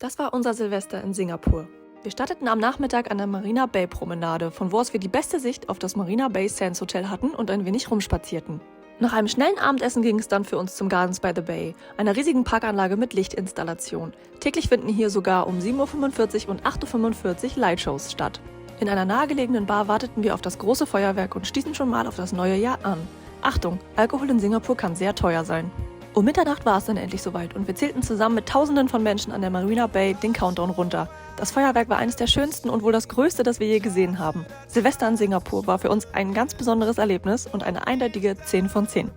Das war unser Silvester in Singapur. Wir starteten am Nachmittag an der Marina Bay Promenade, von wo aus wir die beste Sicht auf das Marina Bay Sands Hotel hatten und ein wenig rumspazierten. Nach einem schnellen Abendessen ging es dann für uns zum Gardens by the Bay, einer riesigen Parkanlage mit Lichtinstallation. Täglich finden hier sogar um 7:45 Uhr und 8:45 Uhr Lightshows statt. In einer nahegelegenen Bar warteten wir auf das große Feuerwerk und stießen schon mal auf das neue Jahr an. Achtung, Alkohol in Singapur kann sehr teuer sein. Um Mitternacht war es dann endlich soweit und wir zählten zusammen mit Tausenden von Menschen an der Marina Bay den Countdown runter. Das Feuerwerk war eines der schönsten und wohl das größte, das wir je gesehen haben. Silvester in Singapur war für uns ein ganz besonderes Erlebnis und eine eindeutige 10 von 10.